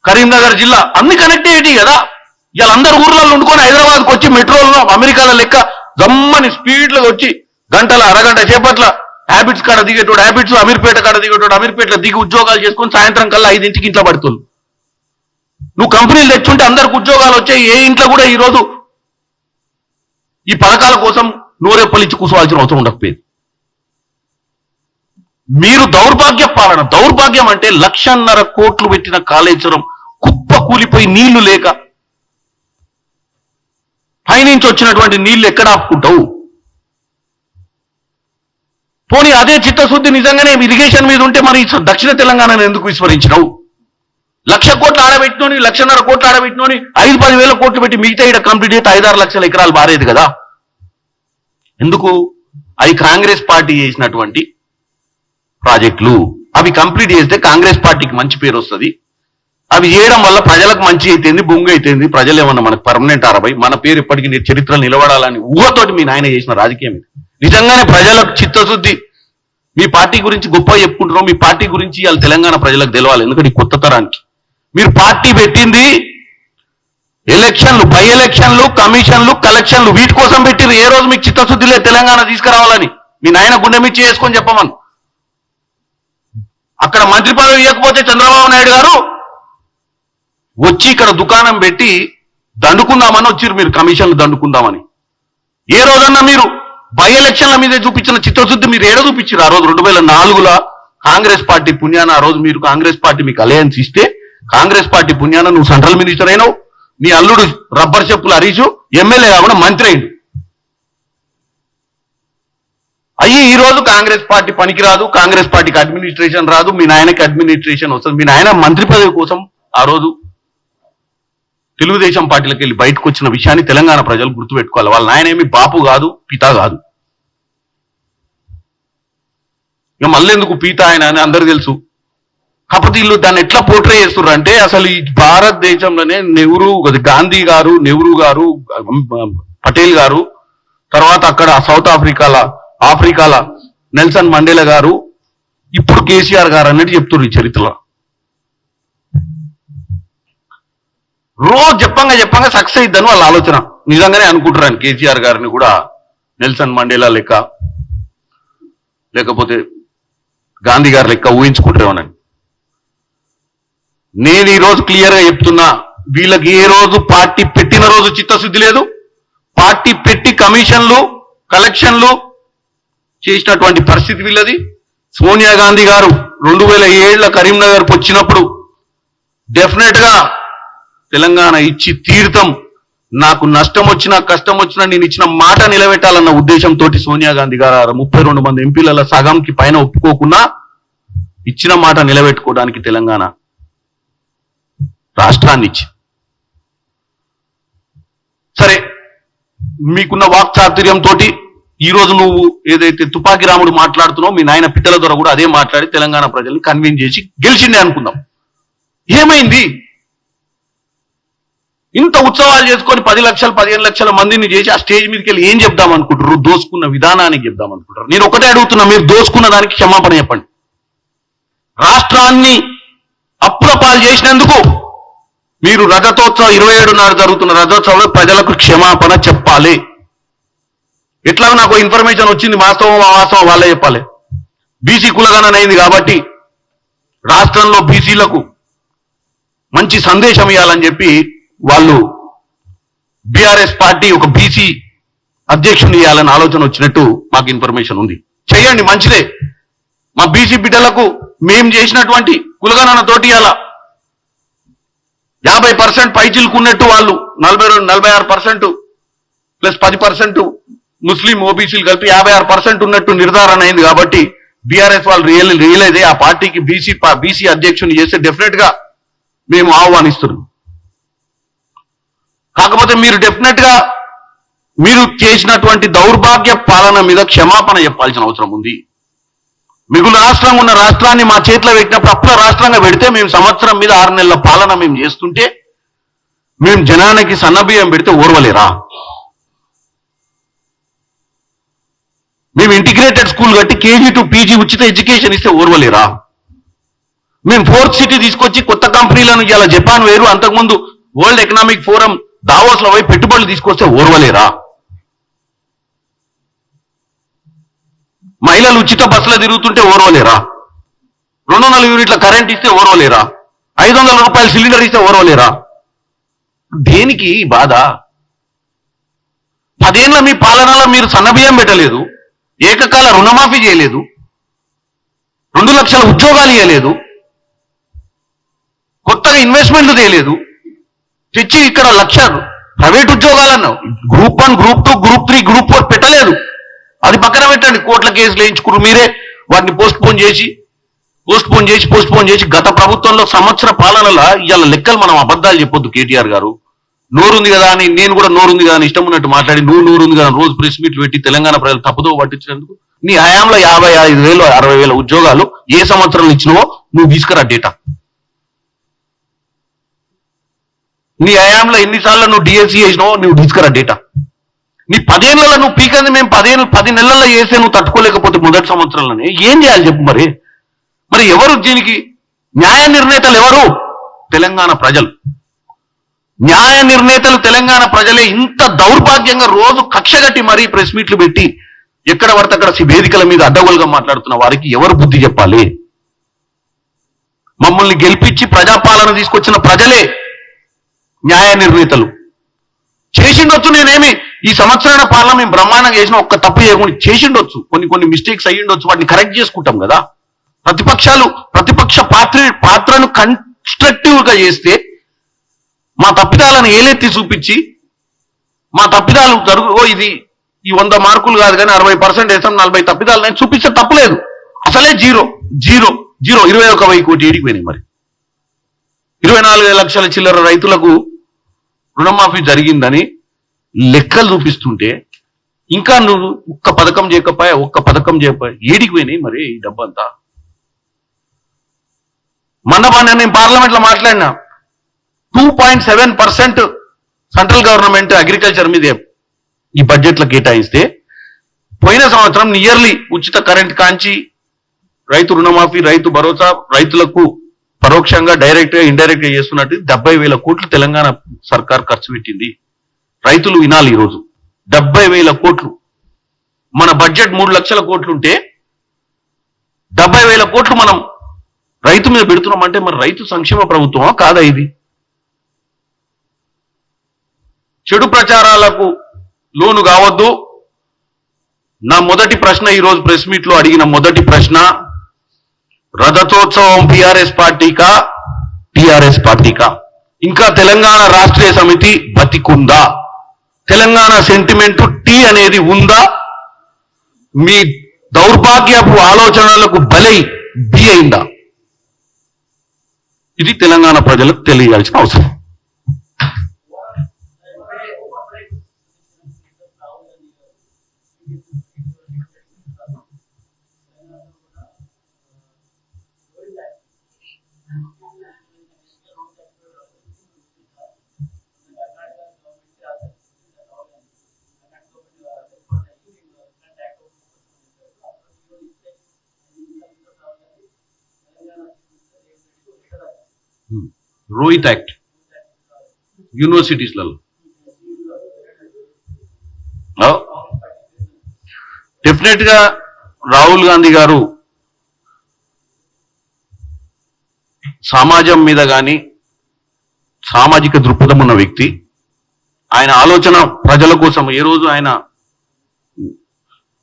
కరీంనగర్ జిల్లా అన్ని కనెక్టివిటీ కదా. ఇలా అందరు ఊర్లలో ఉండుకొని హైదరాబాద్కి వచ్చి మెట్రోలో అమెరికాల లెక్క జమ్మని స్పీడ్లో వచ్చి గంటల అరగంట చేపట్ల హ్యాబిట్స్ కాడ దిగేటోడు హ్యాబిట్స్, అమీర్పేట కాడ దిగేటోడు అమీర్పేటలో దిగి ఉద్యోగాలు చేసుకొని సాయంత్రం కల్లా 5 ఇంట్లో పడుతుంది. నువ్వు కంపెనీలు తెచ్చుంటే అందరికి ఉద్యోగాలు వచ్చాయి. ఏ ఇంట్లో కూడా ఈరోజు ఈ పథకాల కోసం నోరెప్పలిచ్చి కూర్చోవాల్సిన అవసరం ఉండకపోయేది. మీరు దౌర్భాగ్య పాలన, దౌర్భాగ్యం అంటే 1,50,000 కోట్లు పెట్టిన కాళేశ్వరం కుప్ప కూలిపోయి నీళ్లు లేక పైనుంచి వచ్చినటువంటి నీళ్లు ఎక్కడ ఆపుకుంటావు? పోనీ అదే చిత్తశుద్ధి నిజంగానే ఇరిగేషన్ మీద ఉంటే మరి దక్షిణ తెలంగాణను ఎందుకు విస్మరించినావు? 1,00,000 కోట్లు ఆడబెట్టినోని 1,50,000 కోట్లు ఆడబెట్టినోని 5-10 వేల కోట్లు పెట్టి మిగతా ఇక్కడ కంప్లీట్ అయితే 5-6 లక్షల ఎకరాలు బారేది కదా. ఎందుకు? అవి కాంగ్రెస్ పార్టీ చేసినటువంటి ప్రాజెక్టులు. అవి కంప్లీట్ చేస్తే కాంగ్రెస్ పార్టీకి మంచి పేరు వస్తుంది. అవి చేయడం వల్ల ప్రజలకు మంచి అయితేంది, బొంగు అయితేంది. ప్రజలు ఏమన్నా మనకు పర్మనెంట్ అరవై, మన పేరు ఎప్పటికీ చరిత్రలో నిలబడాలని ఊహతోటి మీ నాయన చేసిన రాజకీయం ఇది. నిజంగానే ప్రజలకు చిత్తశుద్ధి, మీ పార్టీ గురించి గొప్ప చెప్పుకుంటున్నాం, మీ పార్టీ గురించి ఇవాళ తెలంగాణ ప్రజలకు తెలవాలి. ఎందుకంటే ఈ కొత్త తరానికి మీరు పార్టీ పెట్టింది ఎలక్షన్లు, బై ఎలక్షన్లు, కమిషన్లు, కలెక్షన్లు, వీటి కోసం పెట్టిరు. ఏ రోజు మీకు చిత్తశుద్ధి లేదు తెలంగాణ తీసుకురావాలని. మీ నాయన గుండె మీద చేసుకొని చెప్పమను. అక్కడ మంత్రి పదవి ఇవ్వకపోతే చంద్రబాబు నాయుడు గారు వచ్చి ఇక్కడ దుకాణం పెట్టి దండుకుందామని వచ్చిరు. మీరు కమిషన్లు దండుకుందామని ఏ రోజన్నా మీరు బై ఎలక్షన్ల మీదే చూపించిన చిత్తశుద్ధి మీరు ఏడ చూపించారు? ఆ రోజు 2004లో కాంగ్రెస్ పార్టీ పుణ్యాన, ఆ రోజు మీరు కాంగ్రెస్ పార్టీ మీకు అలయన్స్ ఇస్తే కాంగ్రెస్ పార్టీ పుణ్యాన నువ్వు సెంట్రల్ మినిస్టర్ అయినావు. నీ అల్లుడు రబ్బర్ చెప్పులు హరీషు ఎమ్మెల్యే కాకుండా మంత్రి అయిండు. అయ్యి ఈ రోజు కాంగ్రెస్ పార్టీ పనికిరాదు, కాంగ్రెస్ పార్టీకి అడ్మినిస్ట్రేషన్ రాదు, మీ నాయనకి అడ్మినిస్ట్రేషన్ వస్తుంది. మీ నాయన మంత్రి పదవి కోసం ఆ రోజు తెలుగుదేశం పార్టీలకు వెళ్ళి బయటకు వచ్చిన విషయాన్ని తెలంగాణ ప్రజలు గుర్తుపెట్టుకోవాలి. వాళ్ళ నాయన ఏమి బాపు కాదు, పిత కాదు. ఇక మళ్ళెందుకు పీత ఆయన అని అందరూ తెలుసు. కాకపోతే వీళ్ళు దాన్ని ఎట్లా పోర్ట్రే చేస్తున్నారు అంటే, అసలు ఈ భారతదేశంలోనే గాంధీ గారు, నెహ్రూ గారు, పటేల్ గారు, తర్వాత అక్కడ సౌత్ ఆఫ్రికాల నెల్సన్ మండేలా గారు, ఇప్పుడు కేసీఆర్ గారు అన్నట్టు చెప్తున్నారు ఈ చరిత్రలో. రోజు చెప్పంగా సక్సెస్ అయిద్దని వాళ్ళ ఆలోచన. నిజంగానే అనుకుంటున్నాను కేసీఆర్ గారిని కూడా నెల్సన్ మండేలా లెక్క, లేకపోతే గాంధీ గారి లెక్క ఊహించుకుంటారేమోనని. నేను ఈ రోజు క్లియర్ గా చెప్తున్నా, వీళ్ళకి ఏ రోజు పార్టీ పెట్టిన రోజు చిత్తశుద్ధి లేదు. పార్టీ పెట్టి కమిషన్లు, కలెక్షన్లు చేసినటువంటి పరిస్థితి వీళ్ళది. సోనియా గాంధీ గారు 2007లో కరీంనగర్కి వచ్చినప్పుడు డెఫినెట్ గా తెలంగాణ ఇచ్చి తీర్థం, నాకు నష్టం వచ్చినా కష్టం వచ్చినా నేను ఇచ్చిన మాట నిలబెట్టాలన్న ఉద్దేశంతో సోనియా గాంధీ గారు 32 మంది ఎంపీల సగంకి పైన ఒప్పుకోకుండా ఇచ్చిన మాట నిలబెట్టుకోవడానికి తెలంగాణ రాష్ట్రాన్ని ఇచ్చి, సరే మీకున్న వాక్చాతుర్యంతో ఈ రోజు నువ్వు ఏదైతే తుపాకి రాముడు మాట్లాడుతున్నావు, మీ నాయన పిట్టల ద్వారా కూడా అదే మాట్లాడి తెలంగాణ ప్రజల్ని కన్విన్స్ చేసి గెలిచిండే అనుకుందాం. ఏమైంది? ఇంత ఉత్సవాలు చేసుకొని 10 లక్షలు 15 లక్షల మందిని చేసి ఆ స్టేజ్ మీదకి వెళ్ళి ఏం చెప్దాం అనుకుంటారు? దోసుకున్న విధానానికి చెప్దాం అనుకుంటారు. నేను ఒకటే అడుగుతున్నా, మీరు దోసుకున్న దానికి క్షమాపణ చెప్పండి. రాష్ట్రాన్ని అప్పుల పాలు చేసినందుకు మీరు రజతోత్సవం 27 నాడు జరుగుతున్న రజతోత్సవంలో ప్రజలకు క్షమాపణ చెప్పాలి. ఎట్లా నాకు ఇన్ఫర్మేషన్ వచ్చింది, వాస్తవం అవాస్తవం వాళ్ళే చెప్పాలి. బీసీ కులగణన అయింది కాబట్టి రాష్ట్రంలో బీసీలకు మంచి సందేశం ఇవ్వాలని చెప్పి వాళ్ళు బీఆర్ఎస్ పార్టీ ఒక బీసీ అధ్యక్షుని ఇవ్వాలని ఆలోచన వచ్చినట్టు మాకు ఇన్ఫర్మేషన్ ఉంది. చేయండి, మంచిదే. మా బీసీ బిడ్డలకు మేం చేసినటువంటి కులగణన తోటి అలా 50% పైచిలుకున్నట్టు వాళ్ళు 46% ప్లస్ 10% ముస్లిం ఓబీసీలు కలిపి 56% ఉన్నట్టు నిర్ధారణ అయింది. కాబట్టి బీఆర్ఎస్ వాళ్ళు రియలైజ్ ఆ పార్టీకి బీసీ అధ్యక్షుని చేస్తే డెఫినెట్ గా మేము ఆహ్వానిస్తున్నాం. కాకపోతే మీరు డెఫినెట్ గా మీరు చేసినటువంటి దౌర్భాగ్య పాలన మీద క్షమాపణ చెప్పాల్సిన అవసరం ఉంది. మిగులు రాష్ట్రంగా ఉన్న రాష్ట్రాన్ని మా చేతిలో పెట్టినప్పుడు అప్పుల రాష్ట్రంగా పెడితే మేము సంవత్సరం మీద 6 నెలల పాలన మేము చేస్తుంటే మేము జనానికి సన్నబియ్యం పెడితే ఓర్వలేరా? మేము ఇంటిగ్రేటెడ్ స్కూల్ కట్టి కేజీ టు పీజీ ఉచిత ఎడ్యుకేషన్ ఇస్తే ఓర్వలేరా? మేము 4th సిటీ తీసుకొచ్చి కొత్త కంపెనీలను ఇలా జపాన్ వేరు, అంతకుముందు వరల్డ్ ఎకనామిక్ ఫోరం దావోస్ లో పోయి పెట్టుబడులు తీసుకొస్తే ఓర్వలేరా? మహిళలు ఉచిత బస్సులో తిరుగుతుంటే ఓర్వలేరా? 200 యూనిట్ల కరెంట్ ఇస్తే ఓర్వలేరా? 500 రూపాయల సిలిండర్ ఇస్తే ఓర్వలేరా? దేనికి బాధ? 10 ఏళ్ల మీ పాలనలో మీరు సన్నబియ్యం పెట్టలేదు, ఏకకాల రుణమాఫీ చేయలేదు, 2 లక్షల ఉద్యోగాలు ఇవ్వలేదు, కొత్తగా ఇన్వెస్ట్మెంట్లు చేయలేదు, తెచ్చి ఇక్కడ 1,00,000 ప్రైవేట్ ఉద్యోగాలన్నావు. గ్రూప్ 1, గ్రూప్ 2, గ్రూప్ 3, గ్రూప్ 4 పెట్టలేదు. అది పక్కన పెట్టండి, కోర్టుల కేసులు వేయించుకున్నారు మీరే, వాటిని పోస్ట్ పోన్ చేసి పోస్ట్ పోన్ చేసి గత ప్రభుత్వంలో సంవత్సర పాలనలో ఇవాళ లెక్కలు మనం అబద్ధాలు చెప్పొద్దు కేటీఆర్ గారు. నోరుంది కదా అని నేను కూడా నోరుంది కదా అని ఇష్టం ఉన్నట్టు మాట్లాడి నువ్వు నోరుంది కదా రోజు ప్రెస్ మీట్లు పెట్టి తెలంగాణ ప్రజలు తప్పుదో పట్టించినందుకు నీ హయాంలో 55,000 60,000 ఉద్యోగాలు ఏ సంవత్సరంలో ఇచ్చినవో నువ్వు తీసుకురా డేటా. నీ హయాంలో ఎన్నిసార్లు నువ్వు డిఎస్సీ చేసినావో నువ్వు తీసుకురా డేటా. నీ 10 ఏళ్లలో నువ్వు పీకంది మేము 10 నెలల్లో చేస్తే నువ్వు తట్టుకోలేకపోతే మొదటి సంవత్సరంలోనే ఏం చేయాలి చెప్పు మరి. మరి ఎవరు దీనికి న్యాయ నిర్ణేతలు ఎవరు? తెలంగాణ ప్రజలు. న్యాయ నిర్ణేతలు తెలంగాణ ప్రజలే. ఇంత దౌర్భాగ్యంగా రోజు కక్షగట్టి మరీ ప్రెస్ మీట్లు పెట్టి ఎక్కడ పడితే అక్కడ వేదికల మీద అడ్డగోలుగా మాట్లాడుతున్న వారికి ఎవరు బుద్ధి చెప్పాలి? మమ్మల్ని గెలిపించి ప్రజాపాలన తీసుకొచ్చిన ప్రజలే న్యాయ నిర్ణేతలు. చేసిండొచ్చు, నేనేమి ఈ సంవత్సరాల పాలన మేము బ్రహ్మాండంగా చేసిన ఒక్క తప్పు చేయకుండా చేసిండొచ్చు, కొన్ని మిస్టేక్స్ అయ్యిండొచ్చు, వాటిని కరెక్ట్ చేసుకుంటాం కదా. ప్రతిపక్ష పాత్రను కన్స్ట్రక్టివ్ గా చేస్తే మా తప్పిదాలను ఏలెత్తి చూపించి మా తప్పిదాలు ఇది ఈ 100 మార్కులు కాదు కానీ 60% వేసాం 40 తప్పిదాలు నేను చూపించే తప్పులేదు. అసలే జీరో 21,000 కోటి ఏడికి పోయినాయి. మరి 24 లక్షల చిల్లర రైతులకు రుణమాఫీ జరిగిందని లెక్కలు చూపిస్తుంటే ఇంకా నువ్వు ఒక్క పథకం చేయకపోయా ఏడికి పోయినాయి మరి ఈ డబ్బంతా. మొన్న నేను పార్లమెంట్ లో మాట్లాడినా 2.7% సెంట్రల్ గవర్నమెంట్ అగ్రికల్చర్ మీద ఈ బడ్జెట్ లో కేటాయిస్తే పోయిన సంవత్సరం నియర్లీ ఉచిత కరెంట్ కాంచి రైతు రుణమాఫీ రైతు భరోసా రైతులకు పరోక్షంగా డైరెక్ట్ గా ఇండైరెక్ట్ గా చేస్తున్నట్టు 70,000 కోట్లు తెలంగాణ సర్కార్ ఖర్చు పెట్టింది. రైతులు వినాలి ఈరోజు 70,000 కోట్లు. మన బడ్జెట్ 3 లక్షల కోట్లుంటే 70,000 కోట్లు మనం రైతు మీద పెడుతున్నామంటే మరి రైతు సంక్షేమ ప్రభుత్వమా కాదా ఇది? చెడు ప్రచారాలకు లోను కావద్దు. నా మొదటి ప్రశ్న ఈరోజు ప్రెస్ మీట్ లో అడిగిన మొదటి ప్రశ్న, రథోత్సవం టిఆర్ఎస్ పార్టీకా? ఇంకా తెలంగాణ రాష్ట్రీయ సమితి బతికుందా? తెలంగాణ సెంటిమెంట్ టీ అనేది ఉందా? మీ దౌర్భాగ్యపు ఆలోచనలకు బలై బి అయిందా? ఇది తెలంగాణ ప్రజలకు తెలియాల్సిన అవసరం. రోహిత్ యాక్ట్ యూనివర్సిటీస్లలో డెఫినెట్ గా రాహుల్ గాంధీ గారు సమాజం మీద కానీ సామాజిక దృక్పథం ఉన్న వ్యక్తి. ఆయన ఆలోచన ప్రజల కోసం. ఏ రోజు ఆయన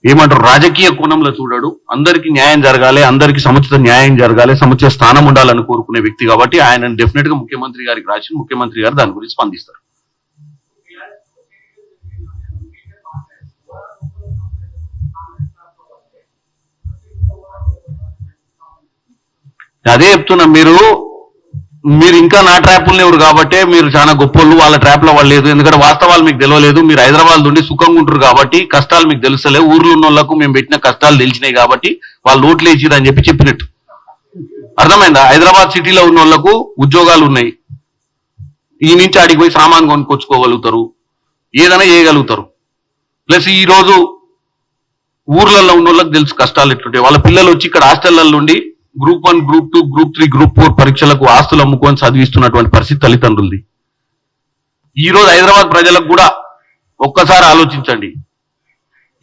ఏమంటారు రాజకీయ కోణంలో చూడడు. అందరికీ న్యాయం జరగాలి, అందరికీ సముచిత న్యాయం జరగాలి, సముచిత స్థానం ఉండాలని కోరుకునే వ్యక్తి కాబట్టి ఆయన డెఫినెట్ గా ముఖ్యమంత్రి గారికి రాసి ముఖ్యమంత్రి గారు దాని గురించి స్పందిస్తారు. అదే చెప్తున్నా, మీరు ఇంకా నా ట్రాప్లు లేవు కాబట్టి మీరు చాలా గొప్పోళ్ళు. వాళ్ళ ట్రాప్ లో వాళ్ళు లేదు. ఎందుకంటే వాస్తవాలు మీకు తెలియలేదు. మీరు హైదరాబాద్ నుండి సుఖంగా ఉంటారు కాబట్టి కష్టాలు మీకు తెలుస్తలేవు. ఊర్లో ఉన్న వాళ్ళకు మేము పెట్టిన కష్టాలు తెలిసినాయి కాబట్టి వాళ్ళు ఓట్లు వేసిరని చెప్పినట్టు అర్థమైందా? హైదరాబాద్ సిటీలో ఉన్న వాళ్ళకు ఉద్యోగాలు ఉన్నాయి. ఈ నుంచి ఆడికి పోయి సామాన్ కొనుక్కొచ్చుకోగలుగుతారు, ఏదైనా చేయగలుగుతారు. ప్లస్ ఈ రోజు ఊర్లలో ఉన్న వాళ్ళకి తెలుసు కష్టాలు ఎట్లుంటాయి. వాళ్ళ పిల్లలు వచ్చి ఇక్కడ హాస్టళ్లలో ఉండి గ్రూప్ 1, గ్రూప్ 2, గ్రూప్ 3, గ్రూప్ 4 పరీక్షలకు ఆస్తులు అమ్ముకొని చదివిస్తున్నటువంటి పరిస్థితి తల్లిదండ్రులది. ఈ రోజు హైదరాబాద్ ప్రజలకు కూడా ఒక్కసారి ఆలోచించండి.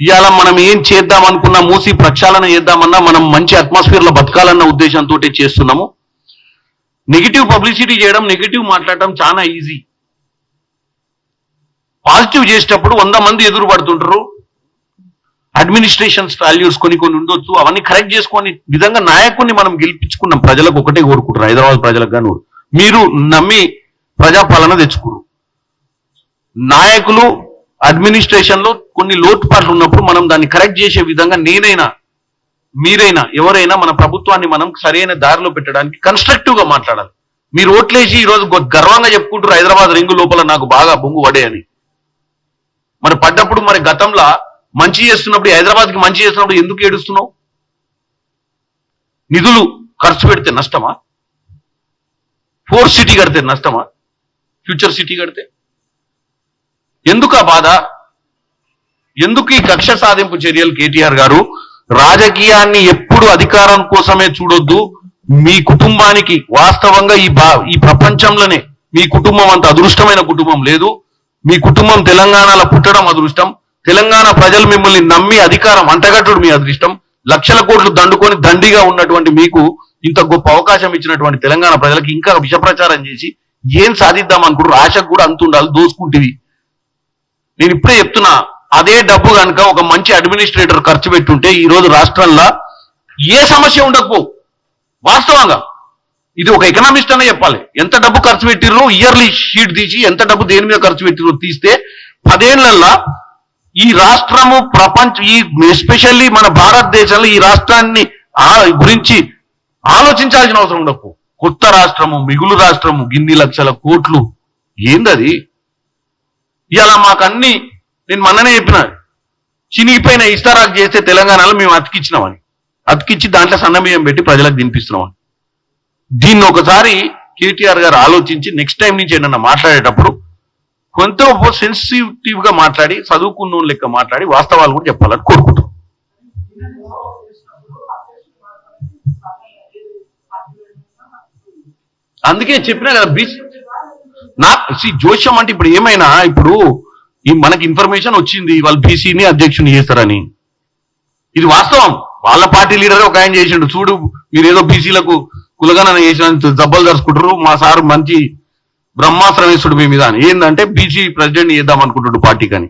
ఇవాళ మనం ఏం చేద్దాం అనుకున్నా, మూసి ప్రక్షాళన చేద్దామన్నా, మనం మంచి అట్మాస్ఫియర్ లో బతకాలన్న ఉద్దేశంతో చేస్తున్నాము. నెగిటివ్ పబ్లిసిటీ చేయడం, నెగిటివ్ మాట్లాడటం చాలా ఈజీ. పాజిటివ్ చేసేటప్పుడు 100 మంది ఎదురు పడుతుంటారు. అడ్మినిస్ట్రేషన్స్ వాల్యూస్ కొన్ని ఉండొచ్చు, అవన్నీ కరెక్ట్ చేసుకునే విధంగా నాయకుడిని మనం గెలిపించుకున్నాం. ప్రజలకు ఒకటే కోరుకుంటారు, హైదరాబాద్ ప్రజలకు కానీ మీరు నమ్మి ప్రజాపాలన తెచ్చుకోరు. నాయకులు అడ్మినిస్ట్రేషన్ లో కొన్ని లోటుపాట్లు ఉన్నప్పుడు మనం దాన్ని కరెక్ట్ చేసే విధంగా నేనైనా మీరైనా ఎవరైనా మన ప్రభుత్వాన్ని మనం సరైన దారిలో పెట్టడానికి కన్స్ట్రక్టివ్ గా మాట్లాడాలి. మీరు ఓట్లేసి ఈ రోజు గర్వంగా చెప్పుకుంటారు హైదరాబాద్ రింగు లోపల నాకు బాగా బొంగు పడే అని. మరి పడ్డప్పుడు మరి గతంలో మంచి చేస్తున్నప్పుడు హైదరాబాద్కి మంచి చేస్తున్నప్పుడు ఎందుకు ఏడుస్తున్నావు? నిధులు ఖర్చు పెడితే నష్టమా? ఫోర్త్ సిటీ కడితే నష్టమా? ఫ్యూచర్ సిటీ కడితే ఎందుకు ఆ బాధ? ఎందుకు ఈ కక్ష సాధింపు చర్యలు? కేటీఆర్ గారు రాజకీయాన్ని ఎప్పుడు అధికారం కోసమే చూడొద్దు. మీ కుటుంబానికి వాస్తవంగా ఈ ప్రపంచంలోనే మీ కుటుంబం అంత అదృష్టమైన కుటుంబం లేదు. మీ కుటుంబం తెలంగాణలో పుట్టడం అదృష్టం. తెలంగాణ ప్రజలు మిమ్మల్ని నమ్మి అధికారం అంటగట్టుడు మీ అదృష్టం. లక్షల కోట్లు దండుకొని దండిగా ఉన్నటువంటి మీకు ఇంత గొప్ప అవకాశం ఇచ్చినటువంటి తెలంగాణ ప్రజలకు ఇంకా విషప్రచారం చేసి ఏం సాధిద్దాం అనుకుంటారు? ఆశకు కూడా అంత ఉండాలి, దోసుకుంటేవి. నేను ఇప్పుడే చెప్తున్నా, అదే డబ్బు కనుక ఒక మంచి అడ్మినిస్ట్రేటర్ ఖర్చు పెట్టుంటే ఈ రోజు రాష్ట్రంలో ఏ సమస్య ఉండకపో. వాస్తవంగా ఇది ఒక ఎకనామిస్ట్ అనే చెప్పాలి. ఎంత డబ్బు ఖర్చు పెట్టిర్రు ఇయర్లీ షీట్ తీసి ఎంత డబ్బు దేని మీద ఖర్చు పెట్టిర్రు తీస్తే 10 ఏళ్లలో ఈ రాష్ట్రము ఎస్పెషల్లీ మన భారతదేశంలో ఈ రాష్ట్రాన్ని గురించి ఆలోచించాల్సిన అవసరం ఉండకు. కొత్త రాష్ట్రము, మిగులు రాష్ట్రము, గిన్ని లక్షల కోట్లు ఏందది? ఇలా మాకన్నీ నేను మొన్ననే చెప్పిన, చినిగిపోయిన ఇస్తారాకు చేస్తే తెలంగాణలో మేము అతికిచ్చినామని, అతికిచ్చి దాంట్లో సన్నబియ్యం పెట్టి ప్రజలకు తినిపిస్తున్నామని. దీన్ని ఒకసారి కేటీఆర్ గారు ఆలోచించి నెక్స్ట్ టైం నుంచి ఏమన్నా మాట్లాడేటప్పుడు కొంత సెన్సిటివ్ గా మాట్లాడి, చదువుకున్న లెక్క మాట్లాడి వాస్తవాలు కూడా చెప్పాలని కోరుకుంటున్నాం. అందుకే చెప్పినా కదా జోష్యం అంటే ఇప్పుడు ఏమైనా ఇప్పుడు మనకి ఇన్ఫర్మేషన్ వచ్చింది వాళ్ళు బీసీని అధ్యక్షుని చేస్తారని. ఇది వాస్తవం. వాళ్ళ పార్టీ లీడర్ ఒక ఆయన చేసిండు, చూడు మీరు ఏదో బీసీలకు కులగణన చేసిన దెబ్బలు దరుచుకుంటారు, మా సార్ మంచి బ్రహ్మాస్త్రం వేస్తుడు మీ మీద అని. ఏంటంటే బీసీ ప్రెసిడెంట్ చేద్దాం అనుకుంటున్నాడు పార్టీకి అని.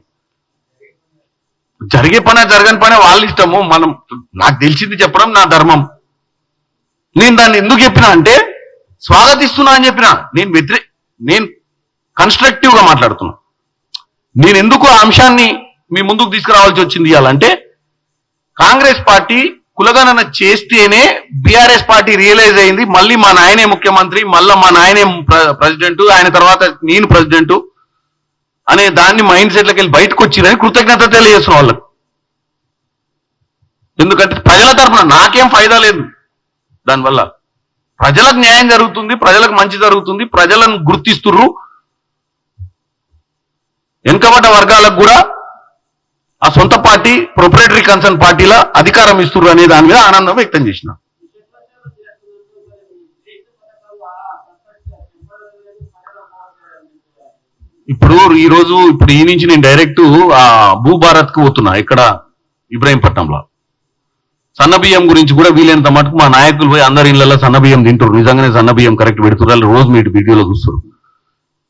జరిగే పనే జరగని పనే వాళ్ళ ఇష్టము. నాకు తెలిసింది చెప్పడం నా ధర్మం. నేను దాన్ని ఎందుకు చెప్పినా అంటే స్వాగతిస్తున్నా అని చెప్పినా. నేను కన్స్ట్రక్టివ్ గా మాట్లాడుతున్నా. నేను ఎందుకు ఆ అంశాన్ని మీ ముందుకు తీసుకురావాల్సి వచ్చింది ఇవ్వాలంటే, కాంగ్రెస్ పార్టీ కులగణన చేస్తేనే బీఆర్ఎస్ పార్టీ రియలైజ్ అయింది మళ్ళీ మా నాయనే ముఖ్యమంత్రి, మళ్ళీ మా నాయనే ప్రెసిడెంట్, ఆయన తర్వాత నేను ప్రెసిడెంట్ అనే దాన్ని మైండ్ సెట్లకి వెళ్ళి బయటకు వచ్చిందని కృతజ్ఞత తెలియజేస్తున్న వాళ్ళకు. ఎందుకంటే ప్రజల తరఫున నాకేం ఫైదా లేదు దానివల్ల. ప్రజలకు న్యాయం జరుగుతుంది, ప్రజలకు మంచి జరుగుతుంది, ప్రజలను గుర్తిస్తుర్రు. వెనుకబడ్డ వర్గాలకు కూడా ఆ సొంత పార్టీ ప్రొపరేటరీ కన్సర్న్ పార్టీల అధికారం ఇస్తుర్రు అనే దాని మీద ఆనందం వ్యక్తం చేసిన. ఇప్పుడు ఈ నుంచి నేను డైరెక్ట్ ఆ భూభారత్ కు పోతున్నా. ఇక్కడ ఇబ్రాహీంపట్నంలో సన్నబియ్యం గురించి కూడా వీలైనంత మటుకు మా నాయకులు పోయి అందరి ఇళ్లలో సన్నబియ్యం తింటారు. నిజంగానే సన్నబియ్యం కరెక్ట్ పెడుతున్నారు, రోజు మీరు వీడియోలో చూస్తారు.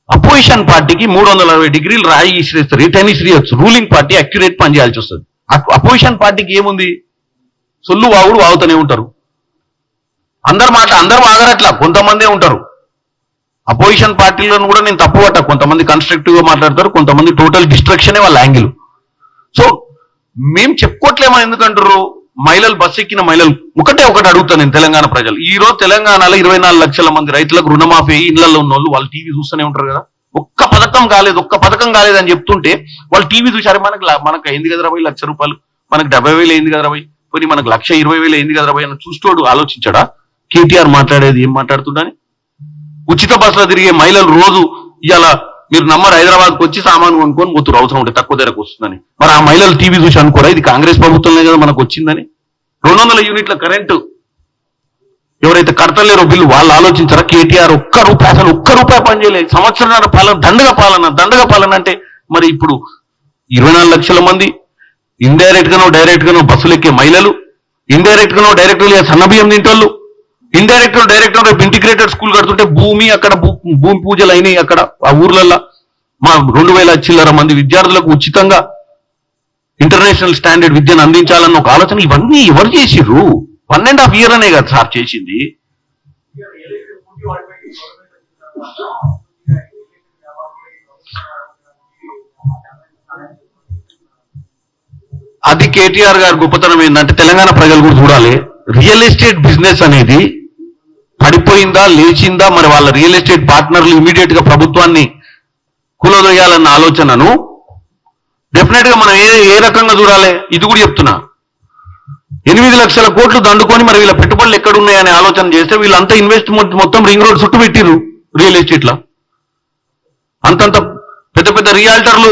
అపోజిషన్ పార్టీకి 360 డిగ్రీలు రాయి ఇసిరేస్తారు, రిటర్న్ ఇసిరియచ్చు. రూలింగ్ పార్టీ అక్యురేట్ పని చేయాల్సి వస్తుంది. అపోజిషన్ పార్టీకి ఏముంది? సొల్లు వాగుడు వాగుతూనే ఉంటారు. అందరు వాగరట్లా, కొంతమందే ఉంటారు. అపోజిషన్ పార్టీలను కూడా నేను తప్పు పట్ట. కొంతమంది కన్స్ట్రక్టివ్ గా మాట్లాడతారు, కొంతమంది టోటల్ డిస్ట్రక్షనే వాళ్ళ యాంగిల్. సో మేము చెప్పుకోవట్లేమని ఎందుకంటారు? మహిళలు బస్సు ఎక్కిన మహిళలు ఒకటి అడుగుతాను నేను, తెలంగాణ ప్రజలు. ఈ రోజు తెలంగాణలో 24 లక్షల మంది రైతులకు రుణమాఫీ అయ్యి ఇళ్లలో ఉన్న వాళ్ళు టీవీ చూస్తూనే ఉంటారు కదా. ఒక్క పథకం కాలేదు అని చెప్తుంటే వాళ్ళు టీవీ చూసారు. మనకు అయింది కదరా పోయి ₹1,00,000, మనకు 70,000 అయింది కదరా పోయి, పోనీ మనకు 1,20,000 అయింది కదరా పోయి అని చూస్తోడు ఆలోచించాడా? కేటీఆర్ మాట్లాడేది ఏం మాట్లాడుతుండని? ఉచిత బస్సులో తిరిగే మహిళలు రోజు ఇలా మీరు నమ్మరు, హైదరాబాద్కి వచ్చి సామాను కొనుక్కొని పోతున్నారు అవసరం ఉంటే తక్కువ ధరకు వస్తుందని. మరి ఆ మహిళలు టీవీ చూసి అనుకోరా ఇది కాంగ్రెస్ ప్రభుత్వంలో కదా మనకు వచ్చిందని? 200 యూనిట్ల కరెంటు ఎవరైతే కడతలేరో బిల్లు వాళ్ళు ఆలోచించారా? కేటీఆర్ ఒక్క రూపాయి పని చేయలేదు. సంవత్సరాల పాలన దండగ పాలన అంటే మరి ఇప్పుడు 24 లక్షల మంది ఇండైరెక్ట్ గానో డైరెక్ట్ గానో బస్సులు ఎక్కే మహిళలు, ఇండైరెక్ట్ గానో డైరెక్ట్ గా సన్నబియ్యం తింటోళ్ళు, ఇండైరెక్ట్ డైరెక్ట్ రేపు ఇంటిగ్రేటెడ్ స్కూల్ కడుతుంటే అక్కడ భూమి పూజలు అయినాయి. అక్కడ ఆ ఊర్లలో మా 2,000 చిల్లర మంది విద్యార్థులకు ఉచితంగా ఇంటర్నేషనల్ స్టాండర్డ్ విద్యను అందించాలన్న ఒక ఆలోచన. ఇవన్నీ ఎవరు చేసిర్రు? 1.5 year అనే కదా సార్ చేసింది. అది కేటీఆర్ గారి గొప్పతనం ఏంటంటే తెలంగాణ ప్రజలు కూడా చూడాలి. రియల్ ఎస్టేట్ బిజినెస్ అనేది పడిపోయిందా లేచిందా, మరి వాళ్ళ రియల్ ఎస్టేట్ పార్ట్నర్లు ఇమీడియట్ గా ప్రభుత్వాన్ని కూలదొయ్యాలన్న ఆలోచనను డెఫినెట్ గా మనం ఏ రకంగా చూడాలి, ఇది కూడా చెప్తున్నా. 8 లక్షల కోట్లు దండుకొని మరి వీళ్ళ పెట్టుబడులు ఎక్కడున్నాయనే ఆలోచన చేస్తే వీళ్ళంతా ఇన్వెస్ట్మెంట్ మొత్తం రింగ్ రోడ్ చుట్టూ పెట్టిరు రియల్ ఎస్టేట్ లో. అంతంత పెద్ద పెద్ద రియాల్టర్లు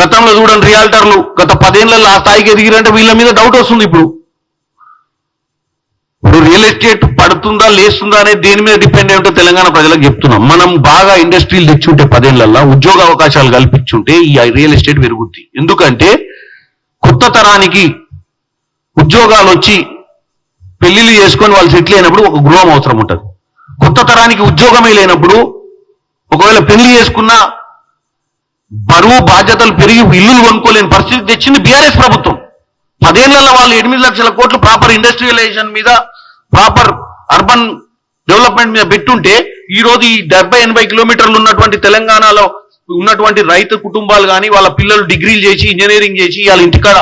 గతంలో చూడండి, రియాల్టర్లు గత 10 ఏళ్లలో ఆ స్థాయికి ఎదిగిరంటే వీళ్ళ మీద డౌట్ వస్తుంది. ఇప్పుడు రియల్ ఎస్టేట్ పడుతుందా లేస్తుందా అనేది దేని మీద డిపెండ్ అయ్యింటో తెలంగాణ ప్రజలకు చెప్తున్నాం. మనం బాగా ఇండస్ట్రీలు తెచ్చుంటే 10 ఏళ్లలో ఉద్యోగ అవకాశాలు కల్పించుంటే ఈ రియల్ ఎస్టేట్ పెరుగుద్ది. ఎందుకంటే కొత్త తరానికి ఉద్యోగాలు వచ్చి పెళ్లిళ్ళు చేసుకొని వాళ్ళు సెటిల్ అయినప్పుడు ఒక గృహం అవసరం ఉంటుంది. కొత్త తరానికి ఉద్యోగమే లేనప్పుడు ఒకవేళ పెళ్లి చేసుకున్నా బరువు బాధ్యతలు పెరిగి ఇల్లులు కొనుక్కోలేని పరిస్థితి తెచ్చింది బీఆర్ఎస్ ప్రభుత్వం. 10 ఏళ్లలో వాళ్ళు 8 లక్షల కోట్లు ప్రాపర్ ఇండస్ట్రియలైజేషన్ మీద, ప్రాపర్ అర్బన్ డెవలప్మెంట్ మీద పెట్టుంటే ఈ రోజు ఈ 70-80 కిలోమీటర్లు ఉన్నటువంటి తెలంగాణలో ఉన్నటువంటి రైతు కుటుంబాలు కానీ వాళ్ళ పిల్లలు డిగ్రీలు చేసి ఇంజనీరింగ్ చేసి వాళ్ళ ఇంటికాడ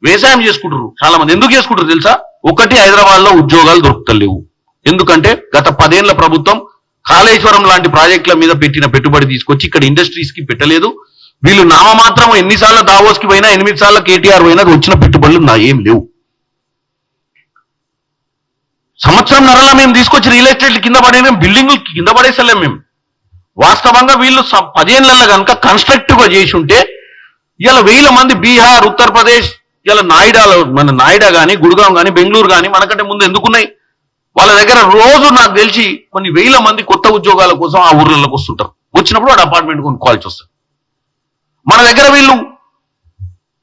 వ్యవసాయం చేసుకుంటారు. చాలా మంది ఎందుకు చేసుకుంటారు తెలుసా? ఒకటి, హైదరాబాద్ లో ఉద్యోగాలు దొరుకుతలేవు. ఎందుకంటే గత 10 ఏళ్ల ప్రభుత్వం కాళేశ్వరం లాంటి ప్రాజెక్టుల మీద పెట్టిన పెట్టుబడి తీసుకొచ్చి ఇక్కడ ఇండస్ట్రీస్ కి పెట్టలేదు. వీళ్ళు నామమాత్రం ఎన్నిసార్లు దావోస్ కి పోయినా, 8 సార్లు కేటీఆర్ పోయినా వచ్చిన పెట్టుబడులు ఏం లేవు. సంవత్సరంన్నరలా మేము తీసుకొచ్చి రియల్ ఎస్టేట్లు కింద పడే బిల్డింగులు కింద పడేసలేం మేము. వాస్తవంగా వీళ్ళు 10 ఏళ్లలో కనుక కన్స్ట్రక్టివ్ గా చేసి ఉంటే ఇలా 1000 మంది బీహార్, ఉత్తరప్రదేశ్, ఇలా నాయిడాలో, మన నాయిడా కానీ, గుడ్గాం కానీ, బెంగళూరు కానీ మనకంటే ముందు ఎందుకున్నాయి? వాళ్ళ దగ్గర రోజు నాకు తెలిసి కొన్ని 1000 మంది కొత్త ఉద్యోగాల కోసం ఆ ఊర్లలోకి వస్తుంటారు. వచ్చినప్పుడు వాడు అపార్ట్మెంట్ కొనుక్కోవాల్సి వస్తుంది. మన దగ్గర వీళ్ళు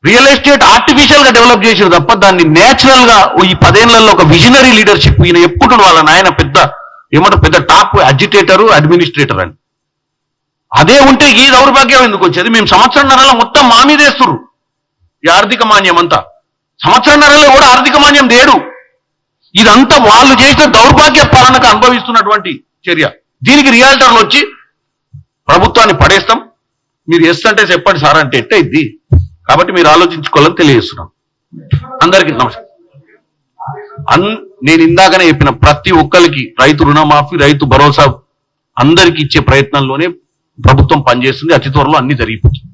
రియల్ ఎస్టేట్ ఆర్టిఫిషియల్ గా డెవలప్ చేసారు తప్ప దాన్ని నేచురల్ గా ఈ 10 ఏళ్లలో ఒక విజనరీ లీడర్షిప్ ఈయన ఎప్పుడు వాళ్ళ నాయన పెద్ద టాప్ అజిటేటరు, అడ్మినిస్ట్రేటర్ అని. అదే ఉంటే ఈ దౌర్భాగ్యం ఎందుకు వచ్చేది? మేము సంవత్సరంన్నరలో మొత్తం మా మీదేస్తున్నారు ఈ ఆర్థిక మాన్యం అంతా. సంవత్సరంన్నరలో కూడా ఆర్థిక మాన్యం దేడు. ఇదంతా వాళ్ళు చేసిన దౌర్భాగ్య పాలనకు అనుభవిస్తున్నటువంటి చర్య. దీనికి రియాల్టర్లు వచ్చి ప్రభుత్వాన్ని పడేస్తాం, మీరు ఎస్ అంటే చెప్పండి సార్ అంటే ఎట్ట ఇది. కాబట్టి మీరు ఆలోచించుకోవాలని తెలియజేస్తున్నాం. అందరికీ నమస్కారం. నేను ఇందాకనే చెప్పిన ప్రతి ఒక్కరికి రైతు రుణమాఫీ, రైతు భరోసా అందరికి ఇచ్చే ప్రయత్నంలోనే ప్రభుత్వం పనిచేస్తుంది. అతి త్వరలో అన్ని జరిగిపోతుంది.